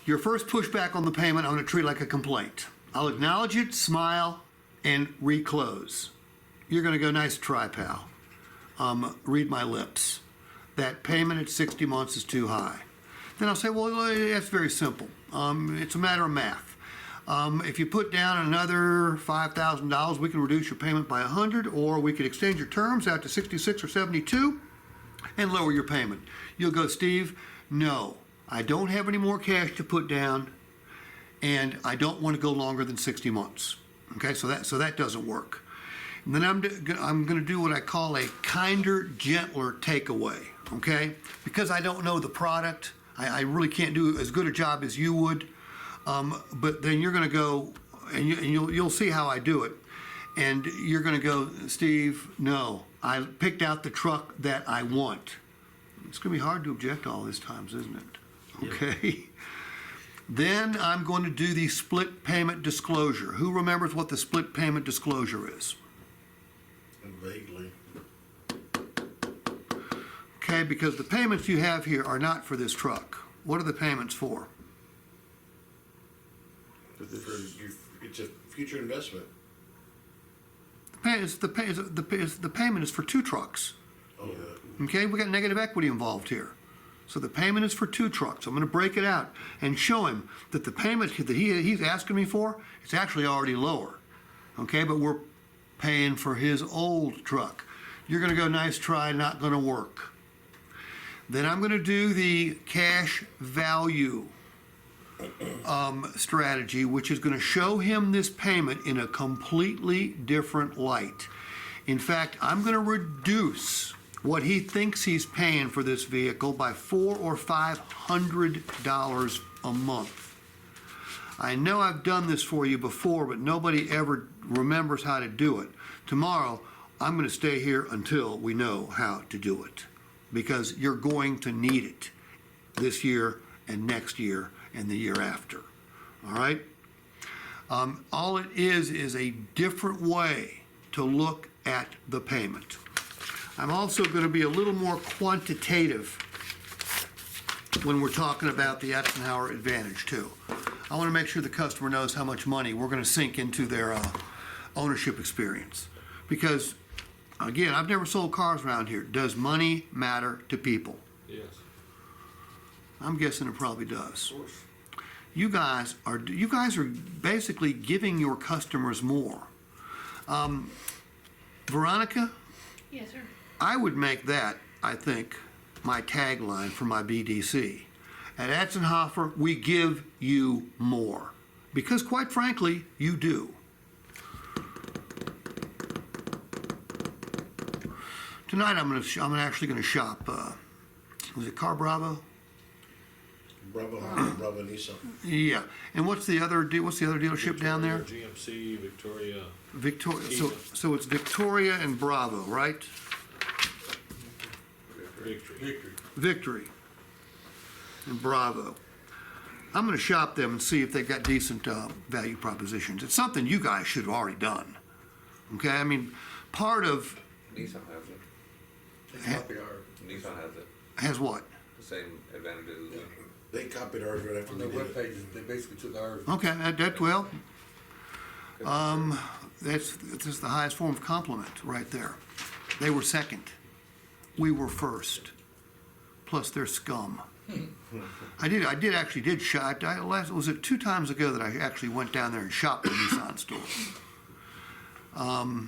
Your first pushback on the payment, I'm going to treat like a complaint. I'll acknowledge it, smile, and reclose. You're going to go, nice try, pal. Read my lips. That payment at 60 months is too high. Then I'll say, well, that's very simple. It's a matter of math. If you put down another $5,000, we can reduce your payment by 100, or we could extend your terms out to 66 or 72 and lower your payment. You'll go, Steve, no, I don't have any more cash to put down, and I don't want to go longer than 60 months. Okay, so that doesn't work. And then I'm going to do what I call a kinder, gentler takeaway. Okay, because I don't know the product, I really can't do as good a job as you would. But then you're going to go, and you'll see how I do it, and you're going to go, Steve, no, I picked out the truck that I want. It's going to be hard to object all these times, isn't it? Okay. Yeah. Then I'm going to do the split payment disclosure. Who remembers what the split payment disclosure is? Vaguely. Okay, because the payments you have here are not for this truck. What are the payments for? It's a future investment. The payment is for two trucks. Oh, yeah. Okay, we got negative equity involved here. So the payment is for two trucks. I'm going to break it out and show him that the payment that he's asking me for, it's actually already lower. Okay, but we're paying for his old truck. You're going to go, nice try, not going to work. Then I'm going to do the cash value strategy, which is going to show him this payment in a completely different light. In fact, I'm going to reduce what he thinks he's paying for this vehicle by $400 or $500 a month. I know I've done this for you before, but nobody ever remembers how to do it. Tomorrow, I'm going to stay here until we know how to do it, because you're going to need it this year and next year and the year after. All right? All it is a different way to look at the payment. I'm also going to be a little more quantitative when we're talking about the Eisenhower Advantage too. I want to make sure the customer knows how much money we're going to sink into their ownership experience. Because, again, I've never sold cars around here. Does money matter to people? Yes. I'm guessing it probably does. Of course. You guys are basically giving your customers more. Veronica? Yes, sir. I would make that, I think, my tagline for my BDC. At Eisenhower, we give you more. Because quite frankly, you do. Tonight I'm actually going to shop, was it Car Bravo? Bravo Nissan. Yeah. And what's the other dealership down there? GMC, Victoria. Victoria. So it's Victoria and Bravo, right? Victory. And Bravo. I'm going to shop them and see if they've got decent value propositions. It's something you guys should have already done. Okay? I mean, part of... Nissan has it. Nissan has it. Has what? The same advantages as well. They copied ours right after On we their did it. webpage, they basically took ours. Okay, that's the highest form of compliment right there. They were second. We were first. Plus they're scum. I did shop. Was it 2 times ago that I actually went down there and shopped at the Nissan store? I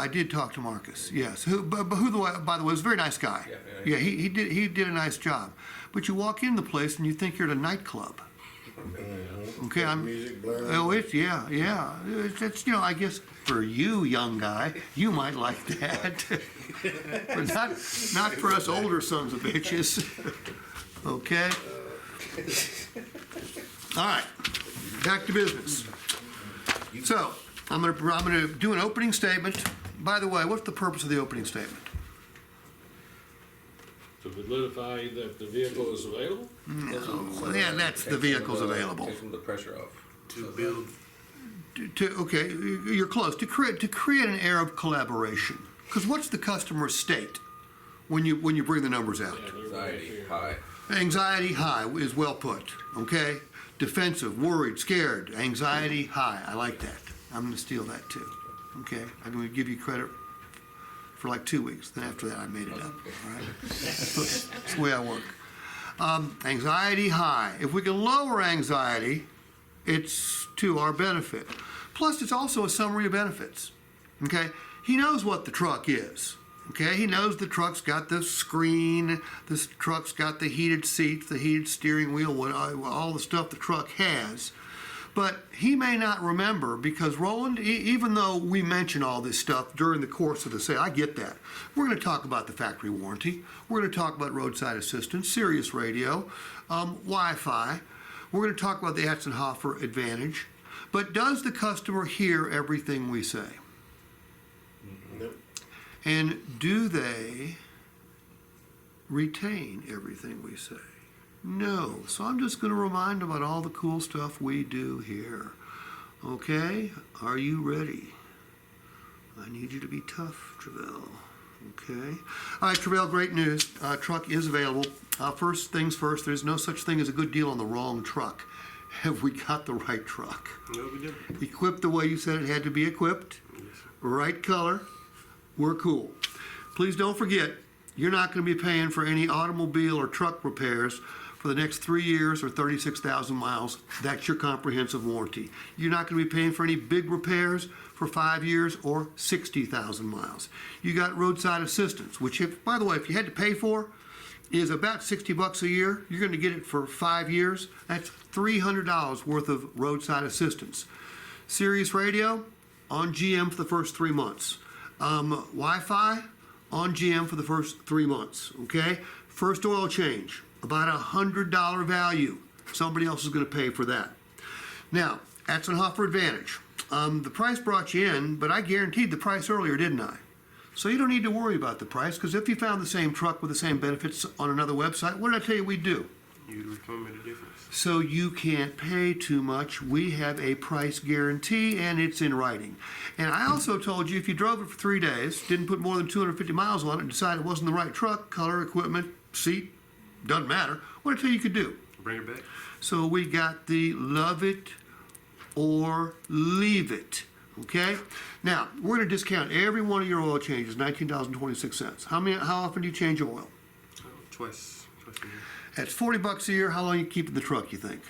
did talk to Marcus, yes. Who, by the way, was a very nice guy. Yeah, he did a nice job. But you walk in the place and you think you're at a nightclub. Okay, Music blaring. Oh, it's I guess for you, young guy, you might like that, but not for us older sons of bitches. Okay. All right, back to business. So I'm gonna do an opening statement. By the way, what's the purpose of the opening statement? To validify that the vehicle is available? No, yeah, that's the vehicle's available. Take some of the pressure off. To build. Okay, you're close. To create an air of collaboration. Because what's the customer's state when you bring the numbers out? Yeah, they're Anxiety, right here. high. Anxiety high is well put, okay? Defensive, worried, scared, anxiety high. I like that. I'm going to steal that too, okay? I'm going to give you credit for like 2 weeks. Then after that, I made it up, all right? That's the way I work. Anxiety high. If we can lower anxiety, it's to our benefit. Plus, it's also a summary of benefits, okay? He knows what the truck is. Okay, he knows the truck's got the screen, this truck's got the heated seats, the heated steering wheel, all the stuff the truck has. But he may not remember because Roland, even though we mention all this stuff during the course of the sale, I get that. We're going to talk about the factory warranty. We're going to talk about roadside assistance, Sirius radio, Wi-Fi. We're going to talk about the Eisenhower Advantage. But does the customer hear everything we say? Nope. And do they retain everything we say? No. So I'm just going to remind them about all the cool stuff we do here. Okay? Are you ready? I need you to be tough, Travell. Okay? All right, Travell, great news. Truck is available. First things first, there's no such thing as a good deal on the wrong truck. Have we got the right truck? No, we didn't. Equipped the way you said it had to be equipped. Right color. We're cool. Please don't forget, you're not going to be paying for any automobile or truck repairs for the next 3 years or 36,000 miles. That's your comprehensive warranty. You're not going to be paying for any big repairs for 5 years or 60,000 miles. You got roadside assistance, which, by the way, if you had to pay for, is about $60 a year. You're going to get it for 5 years. That's $300 worth of roadside assistance. Sirius radio on GM for the first 3 months. Wi-Fi on GM for the first 3 months, okay? First oil change, about $100 value. Somebody else is going to pay for that. Now, Eisenhower Advantage. The price brought you in, but I guaranteed the price earlier, didn't I? So you don't need to worry about the price, because if you found the same truck with the same benefits on another website, what did I tell you we'd do? You'd recommend me the difference. So you can't pay too much. We have a price guarantee, and it's in writing. And I also told you if you drove it for 3 days, didn't put more than 250 miles on it, and decided it wasn't the right truck, color, equipment, seat, doesn't matter, what did I tell you you could do? Bring it back. So we got the love it or leave it, okay? Now, we're going to discount every one of your oil changes, $19.26. How often do you change oil? Twice a year. That's $40 a year. How long you keep in the truck, you think?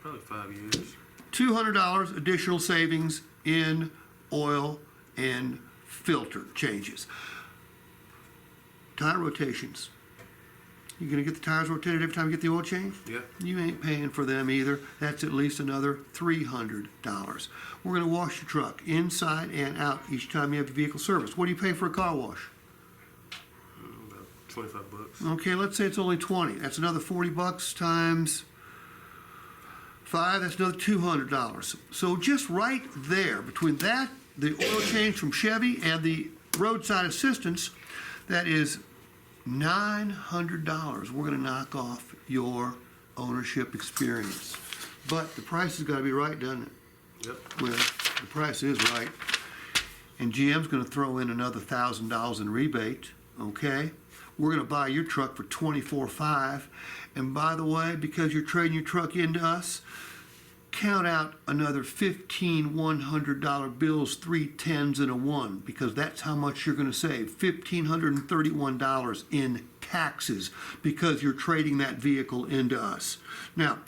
Probably 5 years. $200 additional savings in oil and filter changes. Tire rotations. You gonna get the tires rotated every time you get the oil change? Yeah. You ain't paying for them either. That's at least another $300. We're gonna wash your truck inside and out each time you have your vehicle serviced. What do you pay for a car wash? About $25. Okay, let's say it's only 20. That's another $40 times 5. That's another $200. So just right there, between that, the oil change from Chevy, and the roadside assistance, that is $900. We're going to knock off your ownership experience. But the price has got to be right, doesn't it? Yep. Well, the price is right. And GM's going to throw in another $1,000 in rebate, okay? We're going to buy your truck for $24,500. And by the way, because you're trading your truck into us, count out another $1,100 bills, 3 10s and a 1, because that's how much you're going to save. $1,531 in taxes because you're trading that vehicle into us. Now,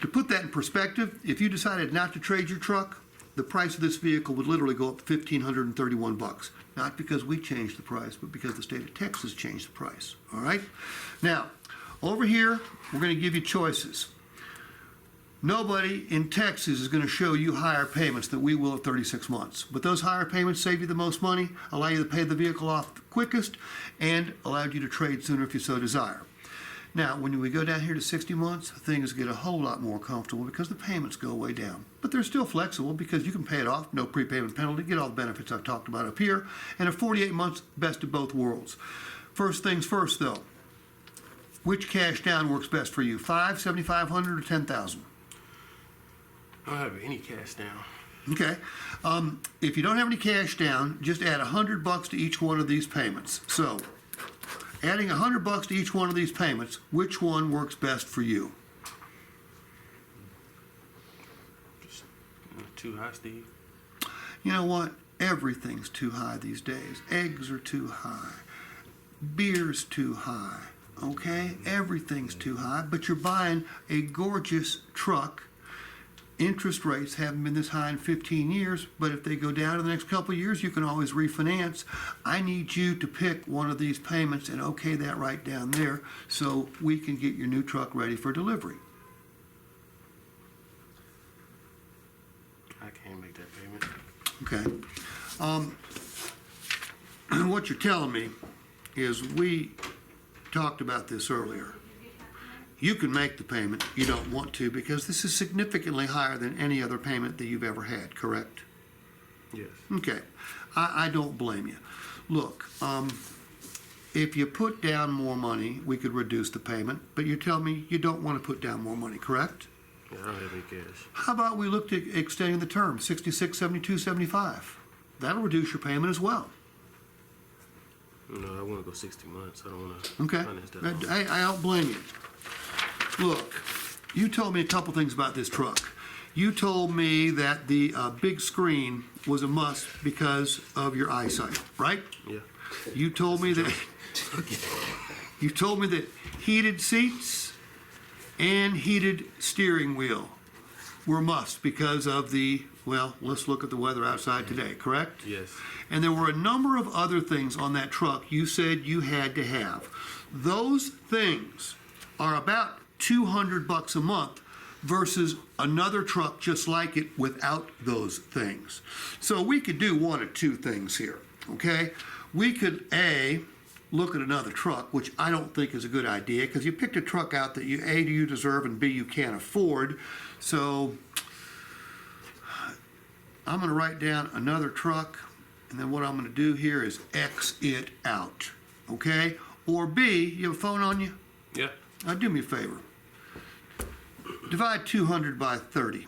to put that in perspective, if you decided not to trade your truck, the price of this vehicle would literally go up to $1,531. Not because we changed the price, but because the state of Texas changed the price. All right? Now, over here, we're going to give you choices. Nobody in Texas is going to show you higher payments than we will at 36 months. But those higher payments save you the most money, allow you to pay the vehicle off the quickest, and allow you to trade sooner if you so desire. Now, when we go down here to 60 months, things get a whole lot more comfortable because the payments go way down. But they're still flexible because you can pay it off, no prepayment penalty, get all the benefits I've talked about up here, and a 48 months, best of both worlds. First things first, though. Which cash down works best for you, $5,000, $7,500, or $10,000? I don't have any cash down. Okay. If you don't have any cash down, just add $100 to each one of these payments. So, Adding $100 to each one of these payments, which one works best for you? Just too high, Steve. You know what? Everything's too high these days. Eggs are too high. Beer's too high. Okay? Everything's too high, but you're buying a gorgeous truck. Interest rates haven't been this high in 15 years, but if they go down in the next couple of years, you can always refinance. I need you to pick one of these payments and okay that right down there so we can get your new truck ready for delivery. I can't make that payment. Okay. What you're telling me is we talked about this earlier. You can make the payment. You don't want to because this is significantly higher than any other payment that you've ever had, correct? Yes. Okay. I don't blame you. Look, if you put down more money, we could reduce the payment, but you tell me you don't want to put down more money, correct? Yeah, I don't have any cash. How about we look at extending the term, 66, 72, 75? That'll reduce your payment as well. No, I want to go 60 months. I don't want to Okay. finance that long. I don't blame you. Look, you told me a couple things about this truck. You told me that the big screen was a must because of your eyesight, right? Yeah. You told me that heated seats and heated steering wheel were must because of the, well, let's look at the weather outside today, correct? Yes. And there were a number of other things on that truck you said you had to have. Those things are about $200 a month versus another truck just like it without those things. So we could do one of two things here, okay? We could, A, look at another truck, which I don't think is a good idea because you picked a truck out that you, A, you deserve and B, you can't afford. So I'm going to write down another truck, and then what I'm going to do here is X it out, okay? Or B, you have a phone on you? Yeah. Do me a favor. Divide 200 by 30.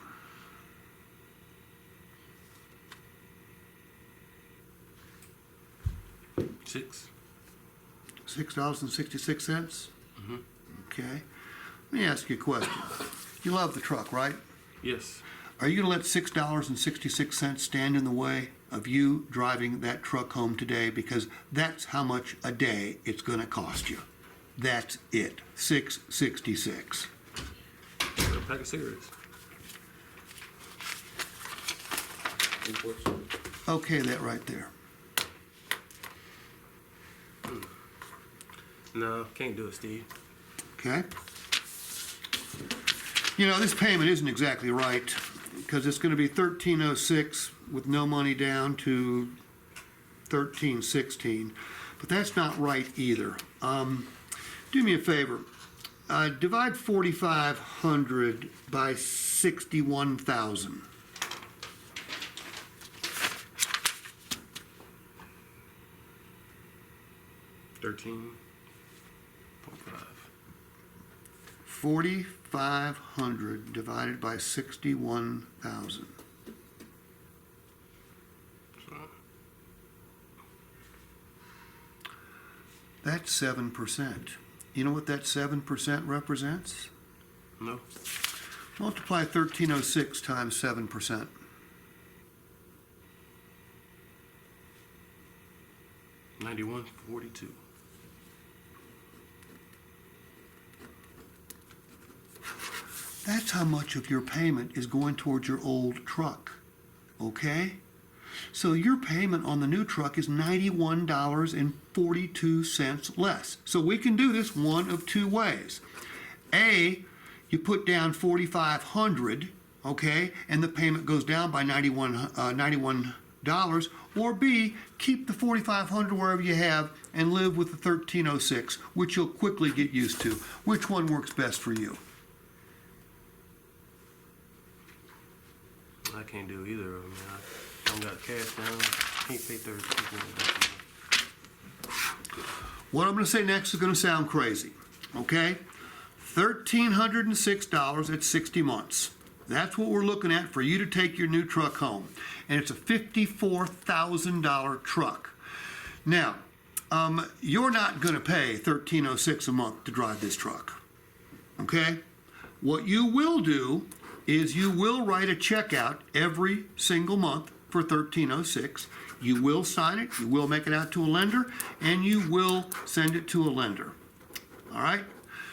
Six. $6.66? Okay. Let me ask you a question. You love the truck, right? Yes. Are you going to let $6.66 stand in the way of you driving that truck home today? Because that's how much a day it's going to cost you. That's it. $6.66. A pack of cigarettes. Imports. Okay, that right there. No, can't do it, Steve. Okay? You know, this payment isn't exactly right because it's going to be $1,306 with no money down to $1,316, but that's not right either. Do me a favor. Divide 4,500 by 61,000. $13.5. 4,500 divided by 61,000. That's 7%. You know what that 7% represents? No. Multiply 1,306 times 7%. $91.42. That's how much of your payment is going towards your old truck, okay? So your payment on the new truck is $91.42 less. So we can do this one of two ways. A, you put down $4,500, okay, and the payment goes down by $91. Or B, keep the $4,500 wherever you have and live with the $1,306, which you'll quickly get used to. Which one works best for you? I can't do either of them. I don't got cash down. Can't pay 30. What I'm going to say next is going to sound crazy, okay? $1,306 at 60 months. That's what we're looking at for you to take your new truck home. And it's a $54,000 truck. Now, you're not going to pay $1,306 a month to drive this truck. Okay? What you will do is you will write a check out every single month for $1,306. You will sign it, you will make it out to a lender, and you will send it to a lender. All right?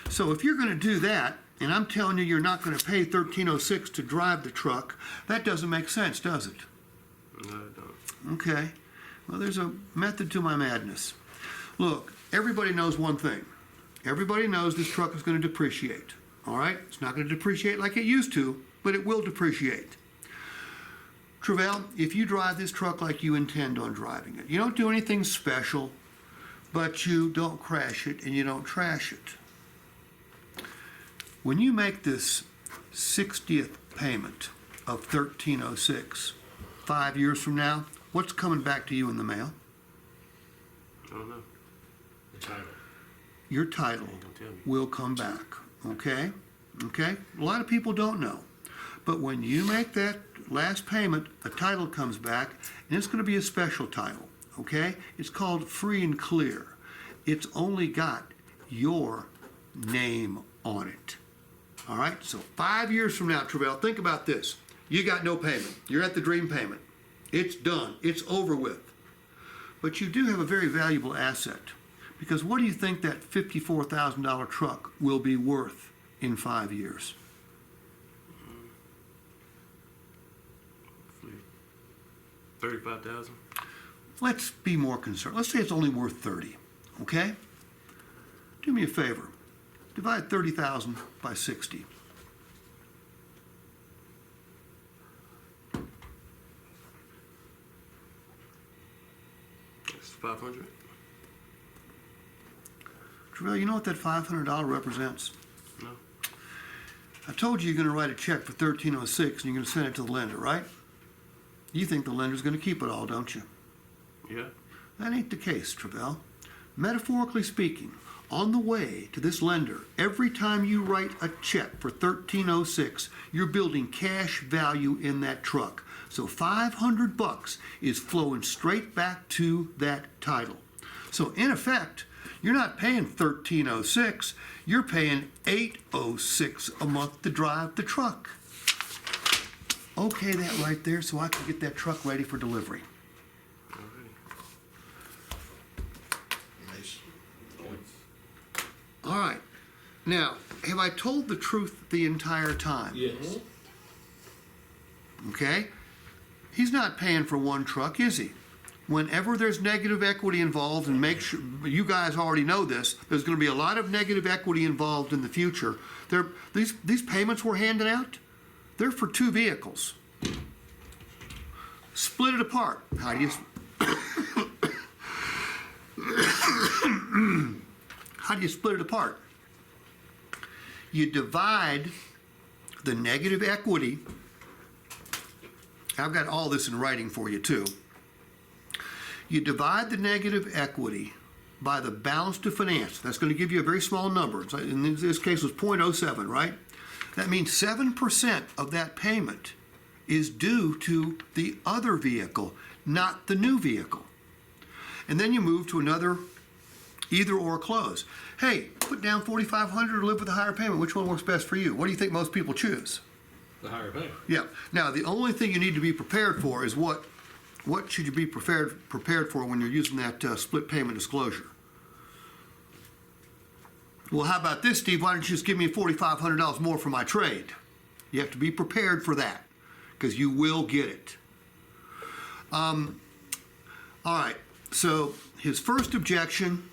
So if you're going to do that, and I'm telling you you're not going to pay $1,306 to drive the truck, that doesn't make sense, does it? No, I don't. Okay. Well, there's a method to my madness. Look, everybody knows one thing. Everybody knows this truck is going to depreciate. All right? It's not going to depreciate like it used to, but it will depreciate. Travell, if you drive this truck like you intend on driving it, you don't do anything special, but you don't crash it and you don't trash it. When you make this 60th payment of $1,306, 5 years from now, what's coming back to you in the mail? I don't know. The title. Your title You don't tell me. will come back, okay? Okay? A lot of people don't know. But when you make that last payment, a title comes back, and it's going to be a special title, okay? It's called free and clear. It's only got your name on it. All right? So 5 years from now, Travell, think about this. You got no payment. You're at the dream payment. It's done. It's over with. But you do have a very valuable asset. Because what do you think that $54,000 truck will be worth in 5 years? 35,000. Let's be more concerned. Let's say it's only worth 30, okay? Do me a favor. Divide 30,000 by 60. That's 500. Travell, you know what that $500 represents? No. I told you you're going to write a check for $1,306 and you're going to send it to the lender, right? You think the lender's going to keep it all, don't you? Yeah. That ain't the case, Travell. Metaphorically speaking, on the way to this lender, every time you write a check for $1,306, you're building cash value in that truck. So $500 is flowing straight back to that title. So in effect, you're not paying $1,306, you're paying $806 a month to drive the truck. Okay, that right there, so I can get that truck ready for delivery. Already. Nice. Points. All right. Now, have I told the truth the entire time? Yes. Okay? He's not paying for one truck, is he? Whenever there's negative equity involved, and make sure you guys already know this, there's going to be a lot of negative equity involved in the future. These payments we're handing out, they're for two vehicles. Split it apart. How do you how do you split it apart? You divide the negative equity. I've got all this in writing for you too. You divide the negative equity by the balance to finance. That's going to give you a very small number. In this case, it was 0.07, right? That means 7% of that payment is due to the other vehicle, not the new vehicle. And then you move to another either or clause. Hey, put down $4,500 or live with a higher payment. Which one works best for you? What do you think most people choose? The higher payment. Yeah. Now, the only thing you need to be prepared for is what should you be prepared for when you're using that split payment disclosure? Well, how about this, Steve? Why don't you just give me $4,500 more for my trade? You have to be prepared for that because you will get it. All right. So his first objection,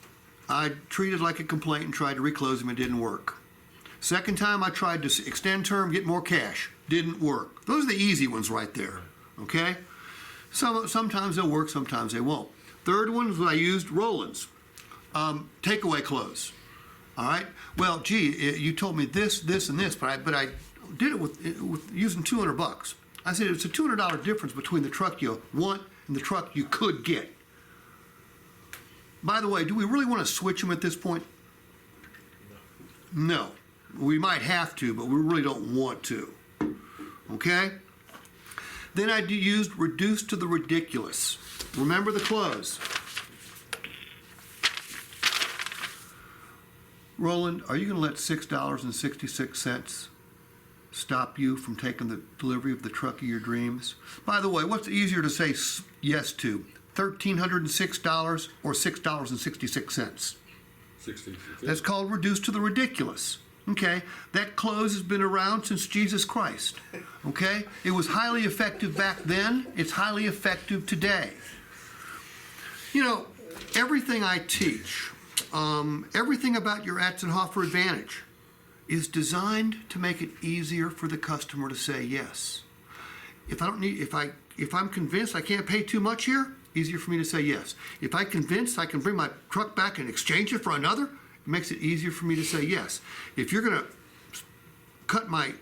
I treated like a complaint and tried to reclose him. It didn't work. Second time, I tried to extend term, get more cash. Didn't work. Those are the easy ones right there. Okay? Sometimes they'll work, sometimes they won't. Third one is what I used, Roland's. Takeaway close. All right? Well, gee, you told me this, and this, but I did it with using $200. I said it's a $200 difference between the truck you want and the truck you could get. By the way, do we really want to switch them at this point? No. We might have to, but we really don't want to. Okay? Then I used reduced to the ridiculous. Remember the close. Roland, are you going to let $6.66 stop you from taking the delivery of the truck of your dreams? By the way, what's easier to say yes to? $1,306 or $6.66? 60. That's called reduced to the ridiculous. Okay, that close has been around since Jesus Christ. Okay, it was highly effective back then. It's highly effective today. You know, everything I teach, everything about your Eisenhower Advantage is designed to make it easier for the customer to say yes. If I'm convinced I can't pay too much here, easier for me to say yes. If I'm convinced I can bring my truck back and exchange it for another, it makes it easier for me to say yes. If you're going to cut my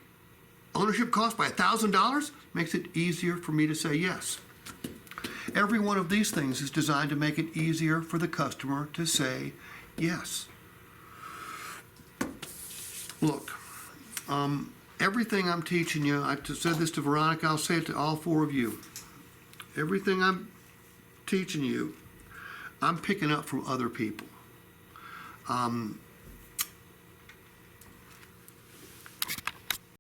ownership cost by $1,000, makes it easier for me to say yes. Every one of these things is designed to make it easier for the customer to say yes. Look, everything I'm teaching you, I said this to Veronica, I'll say it to all four of you. Everything I'm teaching you, I'm picking up from other people.